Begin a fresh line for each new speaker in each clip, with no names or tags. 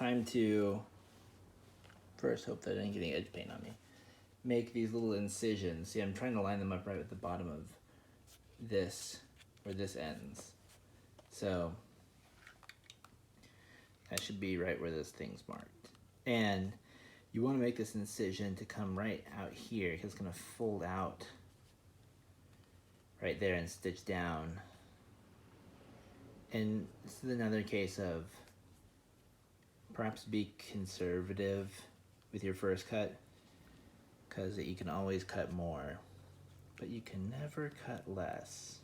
time to first hope that I didn't get any edge paint on me. Make these little incisions. See, I'm trying to line them up right at the bottom of this, where this ends. So that should be right where this thing's marked. And you want to make this incision to come right out here, because it's going to fold out right there and stitch down. And this is another case of perhaps be conservative with your first cut, because you can always cut more, but you can never cut less.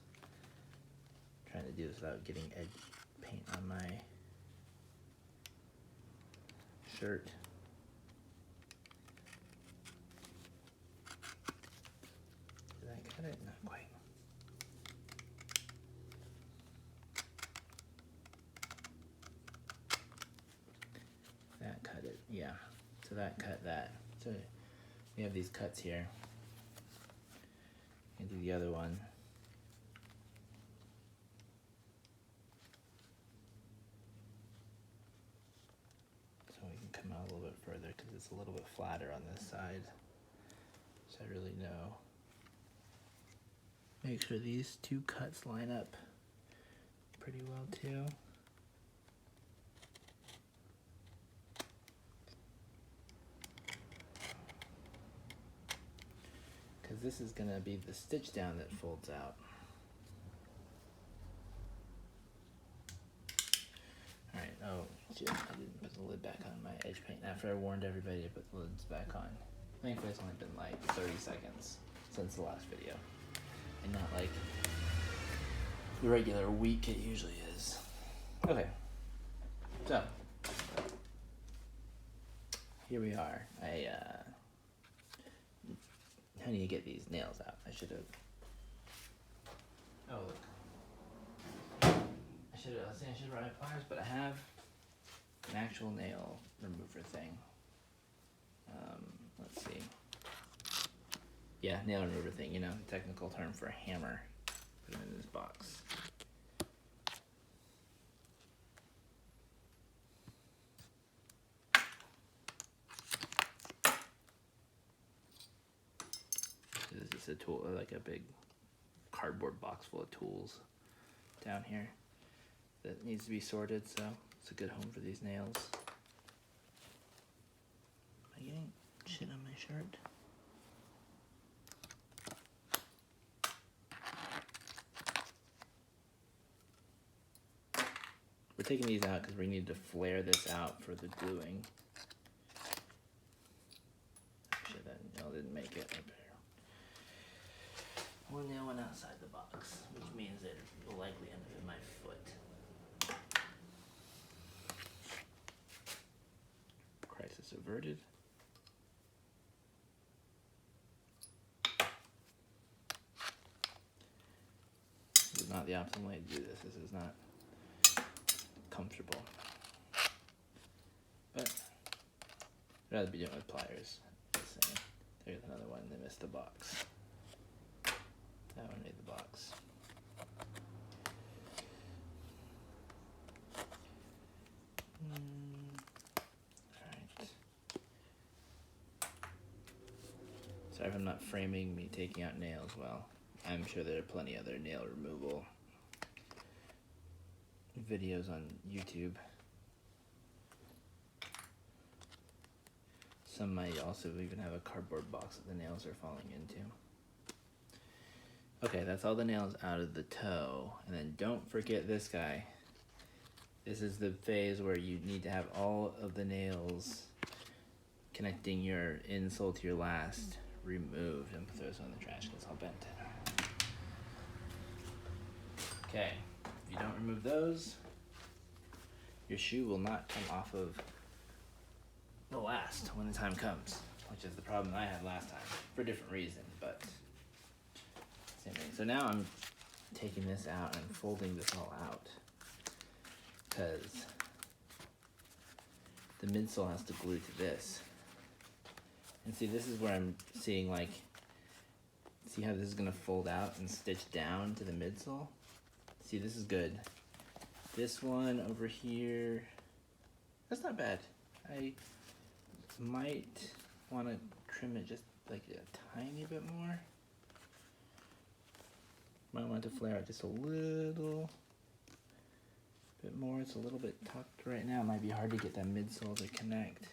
I'm trying to do this without getting edge paint on my shirt. Did I cut it? Not quite. That cut it, yeah. So that cut that. So we have these cuts here. And do the other one. So we can come out a little bit further because it's a little bit flatter on this side. So I really know. Make sure these two cuts line up pretty well too. Because this is going to be the stitch down that folds out. Alright, oh shit, I didn't put the lid back on my edge paint after I warned everybody to put the lids back on. Thankfully it's only been like 30 seconds since the last video. And not like the regular week it usually is. Okay, so here we are. How do you get these nails out? I should have. Oh look. I should have. I was saying I should have brought my pliers, but I have an actual nail remover thing. Let's see. Yeah, nail remover thing. You know, technical term for a hammer. Put them in this box. This is a tool, like a big cardboard box full of tools down here that needs to be sorted, so it's a good home for these nails. Am I getting shit on my shirt? We're taking these out because we need to flare this out for the gluing. Shit, that nail didn't make it. One nail went outside the box, which means it will likely end up in my foot. Crisis averted. This is not the optimal way to do this. This is not comfortable. But I'd rather be doing it with pliers. Just saying. There's another one that missed the box. That one made the box. Alright. Sorry if I'm not framing me taking out nails well. I'm sure there are plenty other nail removal videos on YouTube. Some might also even have a cardboard box that the nails are falling into. Okay, that's all the nails out of the toe. And then don't forget this guy. This is the phase where you need to have all of the nails connecting your insole to your last removed. And throw this on the trash because it's all bent. Okay, if you don't remove those, your shoe will not come off of the last when the time comes, which is the problem I had last time for a different reason, but same thing. So now I'm taking this out and folding this all out because the midsole has to glue to this. And see, this is where I'm seeing, like, see how this is gonna fold out and stitch down to the midsole? See, this is good. This one over here That's not bad. I might want to trim it just like a tiny bit more. Might want to flare out just a little bit more. It's a little bit tucked right now. It might be hard to get that midsole to connect.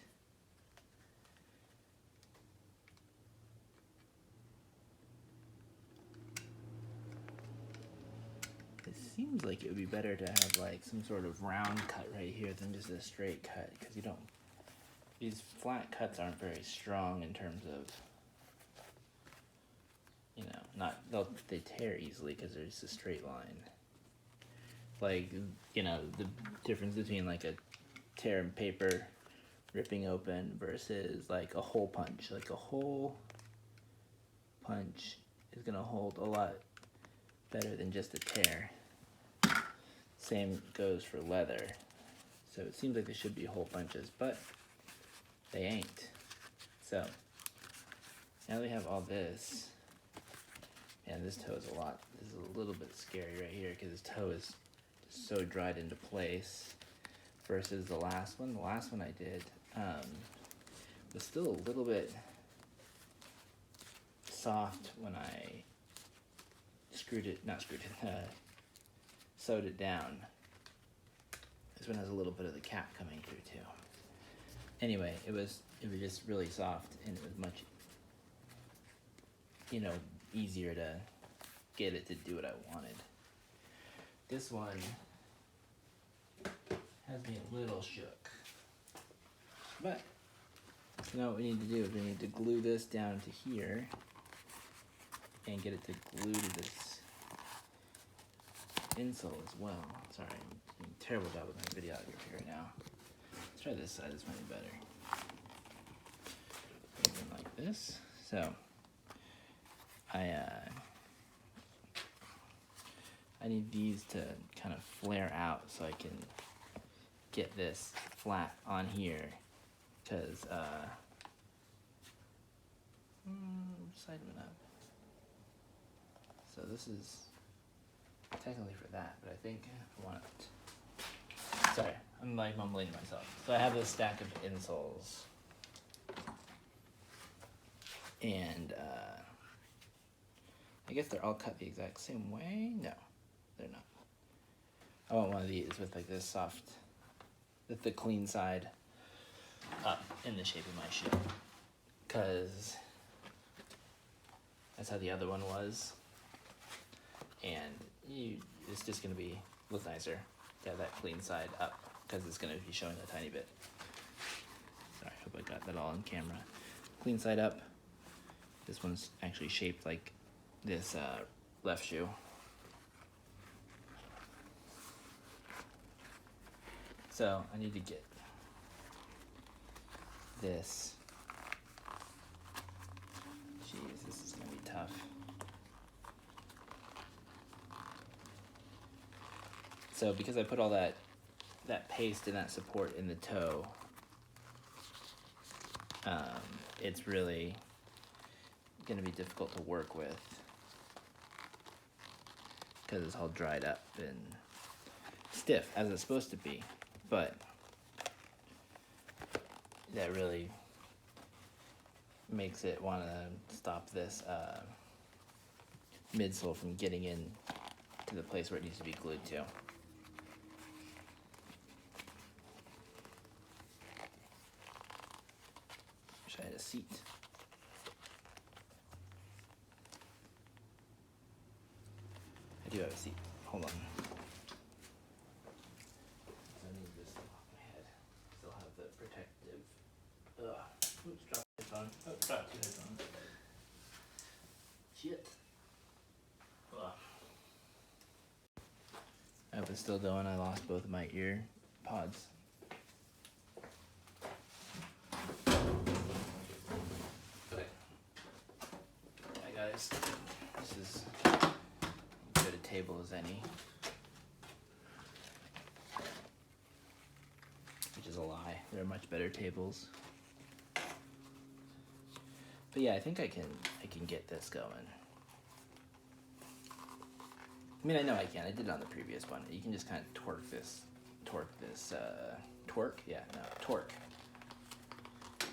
It seems like it would be better to have like some sort of round cut right here than just a straight cut, because you don't, these flat cuts aren't very strong in terms of, you know, they tear easily because there's a straight line. Like, you know, the difference between like a tear in paper ripping open versus like a hole punch. Like a hole punch is gonna hold a lot better than just a tear. Same goes for leather. So it seems like there should be hole punches, but they ain't. So now that we have all this, man, this toe is a little bit scary right here because this toe is just so dried into place versus the last one. The last one I did was still a little bit soft when I sewed it down. This one has a little bit of the cap coming through too. Anyway, it was just really soft, and it was much, you know, easier to get it to do what I wanted. This one has me a little shook. But you know what we need to do is we need to glue this down to here and get it to glue to this insole as well. Sorry, I'm doing a terrible job with my videography right now. Let's try this side, this might be better. Something like this. So I need these to kind of flare out so I can get this flat on here, because side went up. So this is technically for that, but I think I want it. Sorry, I'm like mumbling to myself. So I have this stack of insoles, and I guess they're all cut the exact same way. No, they're not. I want one of these with like this soft, with the clean side up in the shape of my shoe, because that's how the other one was, and it's just gonna look nicer to have that clean side up, because it's gonna be showing a tiny bit. Sorry, I hope I got that all on camera. Clean side up. This one's actually shaped like this left shoe. So I need to get this. Jeez, this is gonna be tough. So because I put all that paste and that support in the toe, it's really gonna be difficult to work with because it's all dried up and stiff as it's supposed to be, but that really makes it want to stop this midsole from getting in to the place where it needs to be glued to. Wish I had a seat. I do have a seat. Hold on. I need this off my head. Still have the protective. Oops, dropped the headphone. Oh, dropped two headphones. Shit. I hope it's still going. I lost both of my ear pods. Okay. Hi guys. This is as good a table as any. Which is a lie. There are much better tables. But yeah, I think I can get this going. I mean, I know I can. I did it on the previous one. You can just kind of torque torque this, torque? Yeah, no, torque. Just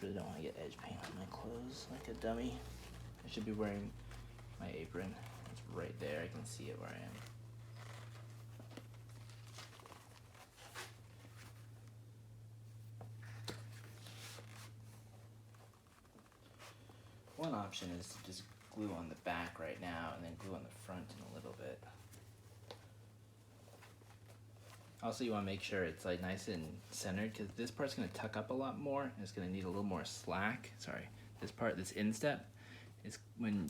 really don't want to get edge paint on my clothes like a dummy. I should be wearing my apron. It's right there, I can see it where I am. One option is to just glue on the back right now and then glue on the front in a little bit. Also, you want to make sure it's like nice and centered because this part's going to tuck up a lot more and it's going to need a little more slack. Sorry, this part, this instep, is when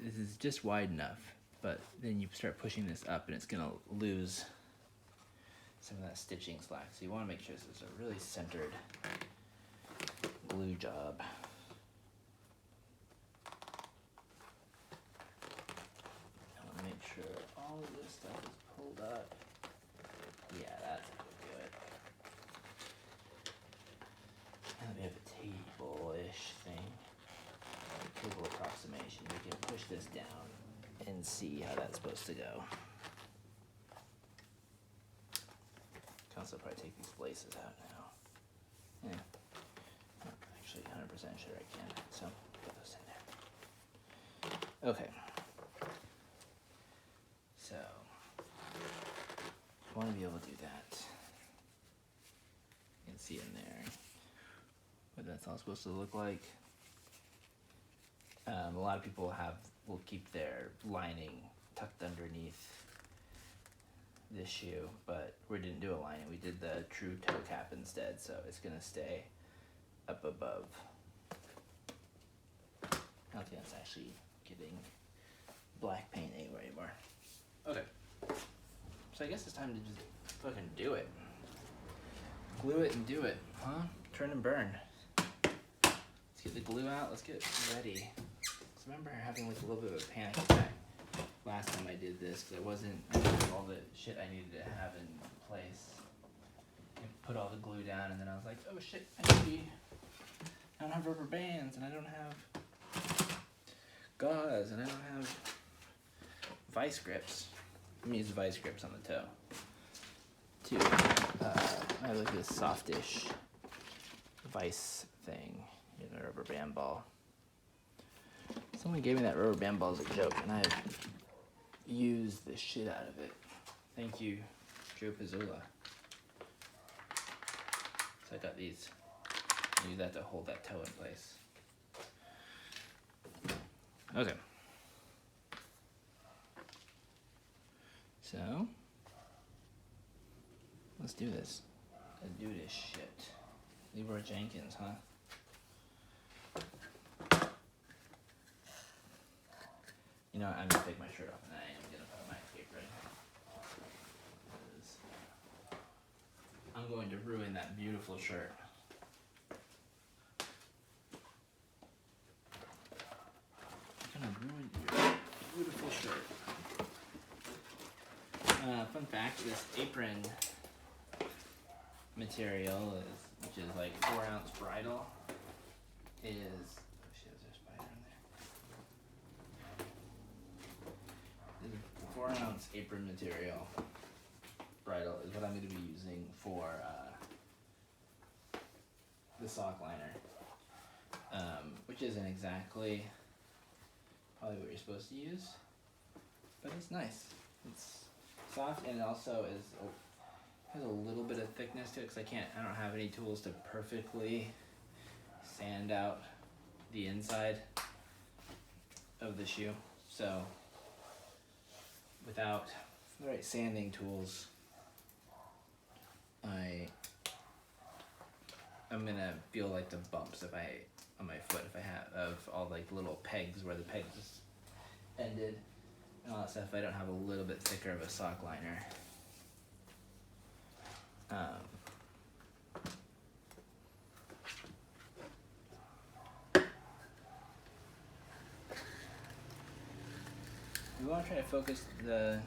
this is just wide enough, but then you start pushing this up and it's going to lose some of that stitching slack. So you want to make sure this is a really centered glue job. I want to make sure all of this stuff is pulled up. Yeah, that's how we do it. And we have a table-ish thing. Table approximation. We can push this down and see how that's supposed to go. Can also probably take these laces out now. Yeah. Not actually 100% sure I can, so put those in there. Okay. So, you want to be able to do that. You can see in there what that's all supposed to look like. A lot of people will keep their lining tucked underneath this shoe, but we didn't do a lining. We did the true toe cap instead, so it's gonna stay up above. I don't think that's actually getting black paint anymore. Okay, so I guess it's time to just fucking do it. Glue it and do it, huh? Turn and burn. Let's get the glue out. Let's get ready. I remember having like a little bit of a panic attack last time I did this because I didn't have all the shit I needed to have in place. I put all the glue down and then I was like, oh shit, I don't have rubber bands and I don't have gauze and I don't have vice grips. I'm gonna use vice grips on the toe too. I have like this softish vice thing in a rubber band ball. Someone gave me that rubber band ball as a joke, and I've used the shit out of it. Thank you, Joe Pizzula. So I got these. I use that to hold that toe in place. Okay. So, let's do this. Let's do this shit. Leroy Jenkins, huh? You know, I'm gonna take my shirt off and I am gonna put my apron. I'm going to ruin that beautiful shirt. I'm gonna ruin your beautiful shirt. Fun fact, this apron material which is like 4-ounce bridle, is, oh shit, is there a spider in there? The 4-ounce apron material bridle is what I'm going to be using for the sock liner, which isn't exactly probably what you're supposed to use, but it's nice. It's soft and it also has a little bit of thickness to it because I don't have any tools to perfectly sand out the inside of the shoe. So without the right sanding tools, I'm gonna feel like the bumps on my foot if I have of all like the little pegs where the pegs ended and all that stuff. If I don't have a little bit thicker of a sock liner. We want to try to focus the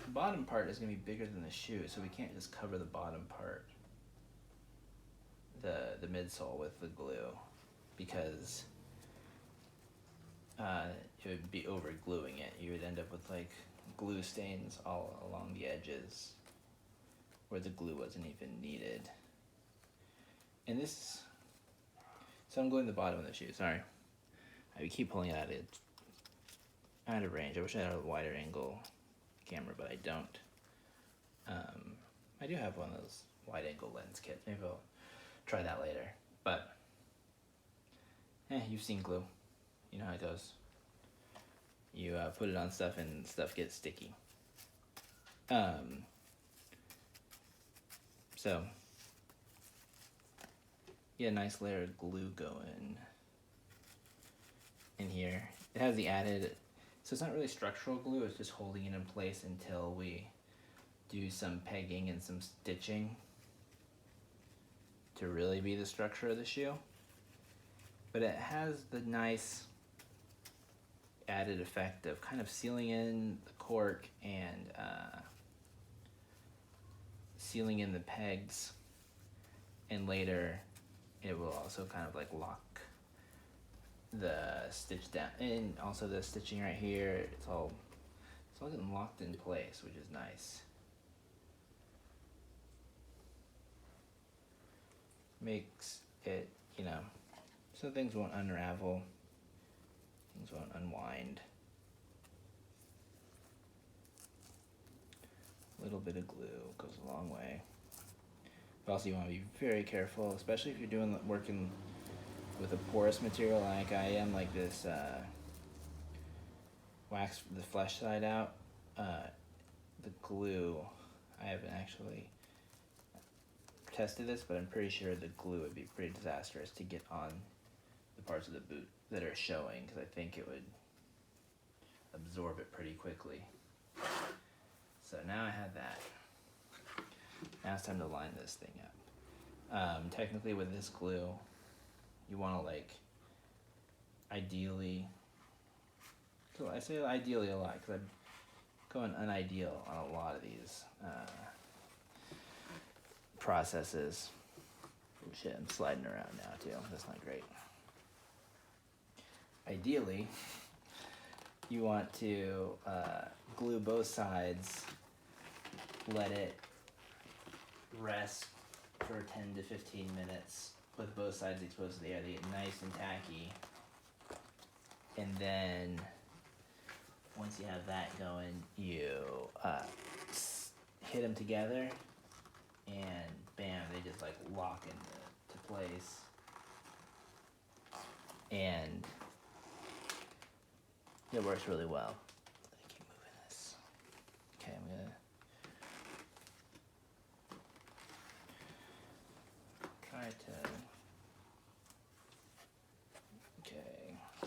bottom part is going to be bigger than the shoe, so we can't just cover the bottom part, the midsole, with the glue, because it would be over gluing it. You would end up with like glue stains all along the edges where the glue wasn't even needed. And this, so I'm gluing the bottom of the shoe, sorry. I keep pulling it out, it's out of range. I wish I had a wider angle camera, but I don't. I do have one of those wide angle lens kits. Maybe I'll try that later. But, you've seen glue. You know how it goes. You put it on stuff and stuff gets sticky. So, get a nice layer of glue going in here. It has the added, so it's not really structural glue, it's just holding it in place until we do some pegging and some stitching to really be the structure of the shoe. But it has the nice added effect of kind of sealing in the cork and sealing in the pegs, and later it will also kind of like lock the stitch down, and also the stitching right here, it's all getting locked in place, which is nice. Makes it, you know, so things won't unravel, things won't unwind. A little bit of glue goes a long way. But also you want to be very careful, especially if you're working with a porous material like I am, like this wax the flesh side out. The glue, I haven't actually tested this, but I'm pretty sure the glue would be pretty disastrous to get on the parts of the boot that are showing, because I think it would absorb it pretty quickly. So now I have that. Now it's time to line this thing up. Technically with this glue, you want to like, ideally, so I say ideally a lot because I'm going unideal on a lot of these processes. Oh shit, I'm sliding around now too, that's not great. Ideally, you want to glue both sides, let it rest for 10 to 15 minutes with both sides exposed to the air. They get nice and tacky. And then once you have that going, you hit them together and bam, they just like lock into place. And it works really well. I keep moving this. Okay, I'm gonna try to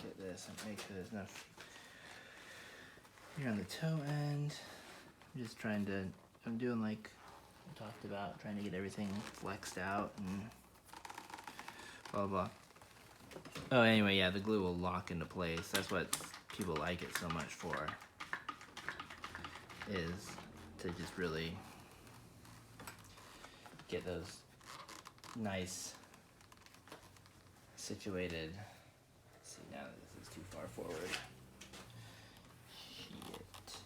get this and make sure there's enough here on the toe end. I'm just trying to, I'm doing like I talked about, trying to get everything flexed out and blah blah. Oh, anyway, yeah, the glue will lock into place. That's what people like it so much for, is to just really get those nice situated. Let's see, now that this is too far forward. Shit.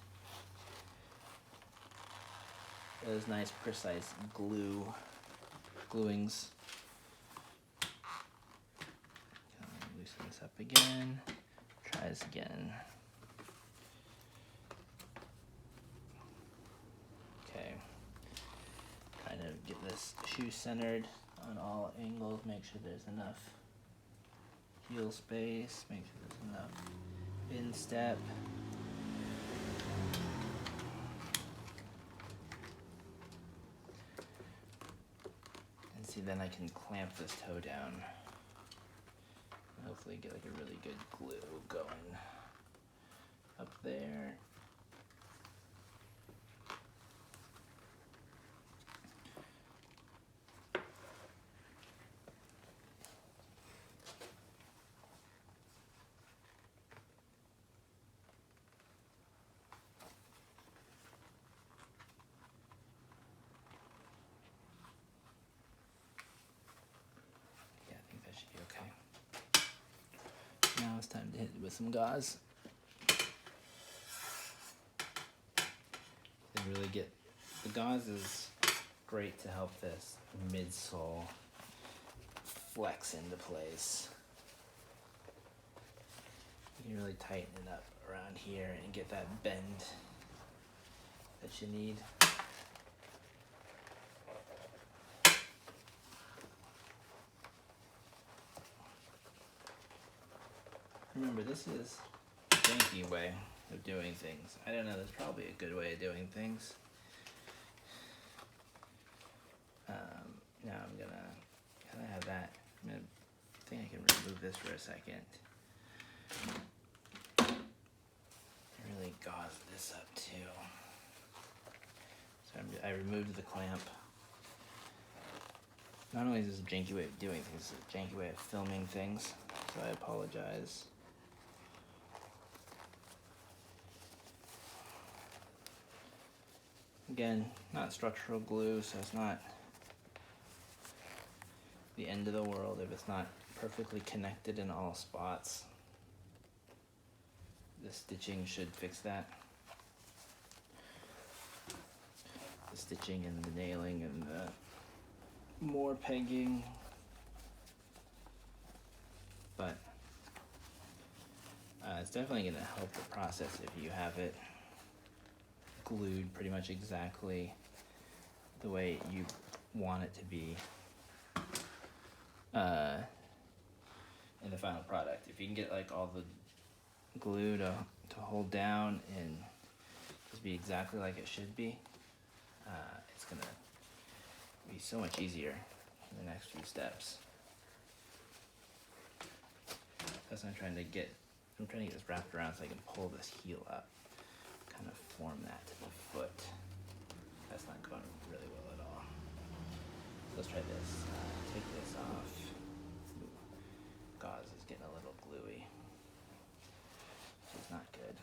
Those nice precise gluings. Loosen this up again. Try this again. Okay. Kind of get this shoe centered on all angles. Make sure there's enough heel space. Make sure there's enough instep. And see, then I can clamp this toe down. Hopefully get like a really good glue going up there. Yeah, I think that should be okay. Now it's time to hit it with some gauze. really get, the gauze is great to help this midsole flex into place. You can really tighten it up around here and get that bend that you need. Remember, this is a janky way of doing things. I don't know, there's probably a good way of doing things. Now I'm gonna have that. I think I can remove this for a second. Really gauze this up too. So I removed the clamp. Not only is this a janky way of doing things, it's a janky way of filming things, so I apologize. Again, not structural glue, so it's not the end of the world if it's not perfectly connected in all spots. The stitching should fix that. The stitching and the nailing and the more pegging. But it's definitely going to help the process if you have it glued pretty much exactly the way you want it to be in the final product. If you can get like all the glue to hold down and just be exactly like it should be, it's gonna be so much easier in the next few steps. That's what I'm trying to get. I'm trying to get this wrapped around so I can pull this heel up, kind of form that to the foot. That's not going really well at all. Let's try this. Take this off. Ooh, gauze is getting a little gluey. It's not good.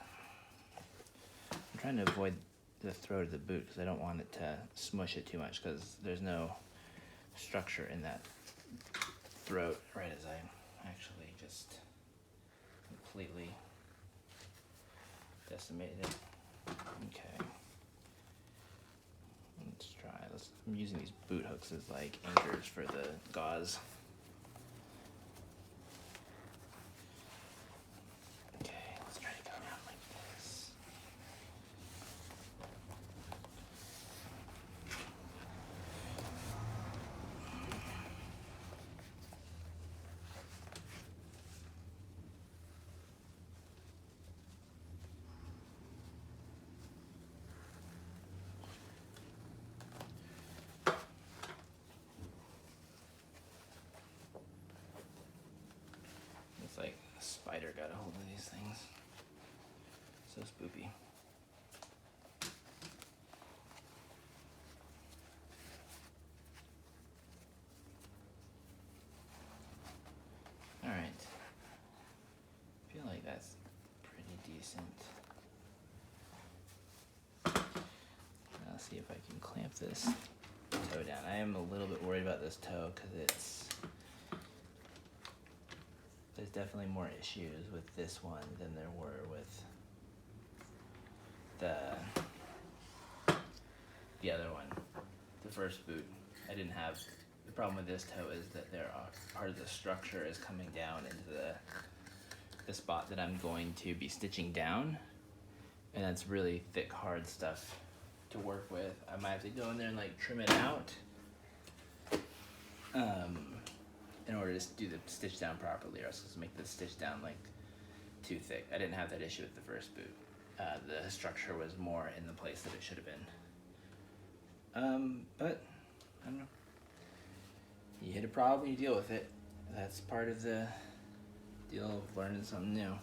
I'm trying to avoid the throat of the boot because I don't want it to smush it too much because there's no structure in that throat right as I actually just completely decimated it. Okay. Let's try. I'm using these boot hooks as like anchors for the gauze. Okay, let's try to go around like this. It's like a spider got a hold of these things. So spoopy. Alright. I feel like that's pretty decent. I'll see if I can clamp this toe down. I am a little bit worried about this toe because there's definitely more issues with this one than there were with the other one, the first boot. I didn't have, the problem with this toe is that part of the structure is coming down into the spot that I'm going to be stitching down, and that's really thick, hard stuff to work with. I might have to go in there and like trim it out in order to do the stitch down properly, or else it's make the stitch down like too thick. I didn't have that issue with the first boot. The structure was more in the place that it should have been. But I don't know. You hit a problem, you deal with it. That's part of the deal of learning something new.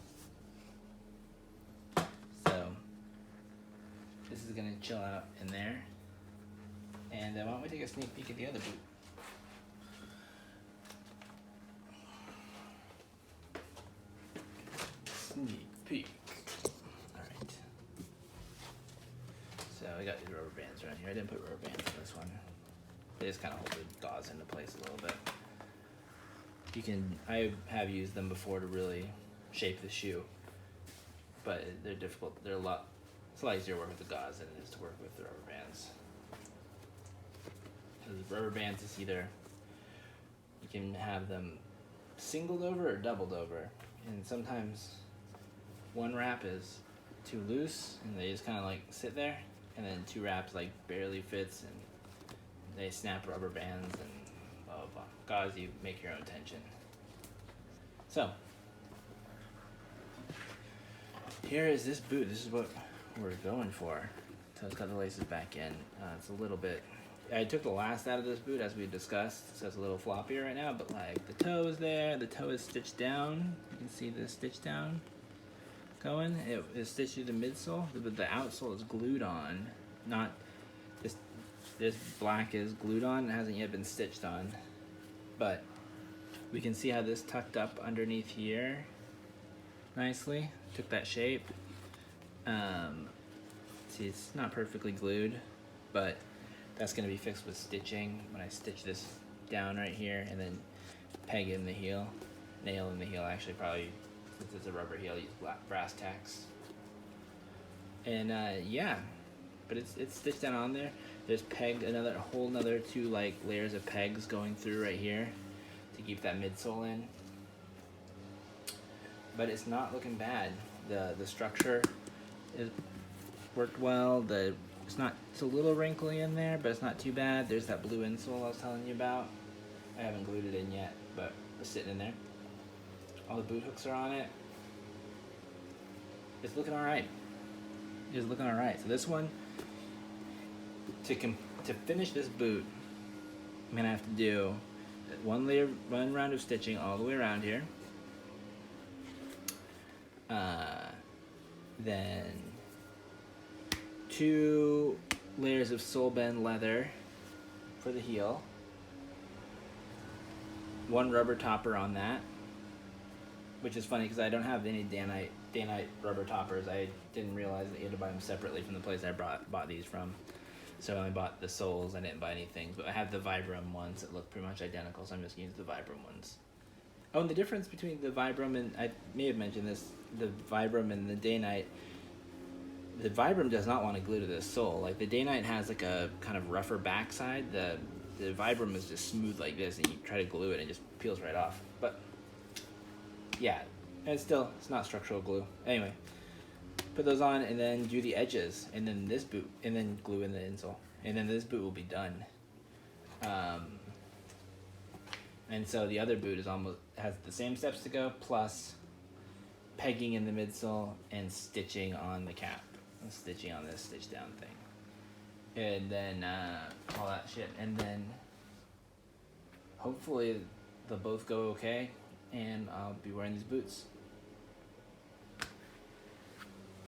So this is gonna chill out in there. And why don't we take a sneak peek at the other boot? Sneak peek. Alright. So I got these rubber bands around here. I didn't put rubber bands on this one. They just kind of hold the gauze into place a little bit. I have used them before to really shape the shoe, but they're difficult. They're a lot It's a lot easier to work with the gauze than it is to work with the rubber bands. Because rubber bands is either, you can have them singled over or doubled over. And sometimes one wrap is too loose and they just kind of like sit there. And then two wraps like barely fits and they snap rubber bands and blah, blah, blah. Gauze, you make your own tension. So, here is this boot. This is what we're going for. So it's got the laces back in. It's a little bit, I took the last out of this boot as we discussed, so it's a little floppier right now, but like the toe is there, the toe is stitched down. You can see the stitch down going. It is stitched through the midsole, but the outsole is glued on. Not, this black is glued on, it hasn't yet been stitched on. But we can see how this tucked up underneath here nicely, took that shape. See, it's not perfectly glued, but that's going to be fixed with stitching when I stitch this down right here and then peg in the heel, nail in the heel actually, probably since it's a rubber heel, use brass tacks. And yeah, but it's stitched down on there. There's pegged a whole nother 2 like layers of pegs going through right here to keep that midsole in. But it's not looking bad. The structure is worked well. It's a little wrinkly in there, but it's not too bad. There's that blue insole I was telling you about. I haven't glued it in yet, but it's sitting in there. All the boot hooks are on it. It's looking all right. It's looking all right. So this one, to finish this boot, I'm gonna have to do one round of stitching all the way around here. Then 2 layers of sole bend leather for the heel. 1 rubber topper on that, which is funny because I don't have any Danite rubber toppers. I didn't realize that you had to buy them separately from the place I bought these from. So I only bought the soles, I didn't buy anything. But I have the Vibram ones that look pretty much identical, so I'm just using the Vibram ones. Oh, and the difference between the Vibram and, I may have mentioned this, the Vibram and the Danite, the Vibram does not want to glue to the sole. Like the Danite has like a kind of rougher backside. The Vibram is just smooth like this, and you try to glue it and it just peels right off. But yeah, and it's not structural glue. Anyway, put those on and then do the edges, and then this boot, and then glue in the insole, and then this boot will be done. And so the other boot has the same steps to go, plus pegging in the midsole and stitching on the cap, and stitching on this stitch down thing, and then all that shit, and then hopefully they'll both go okay, and I'll be wearing these boots.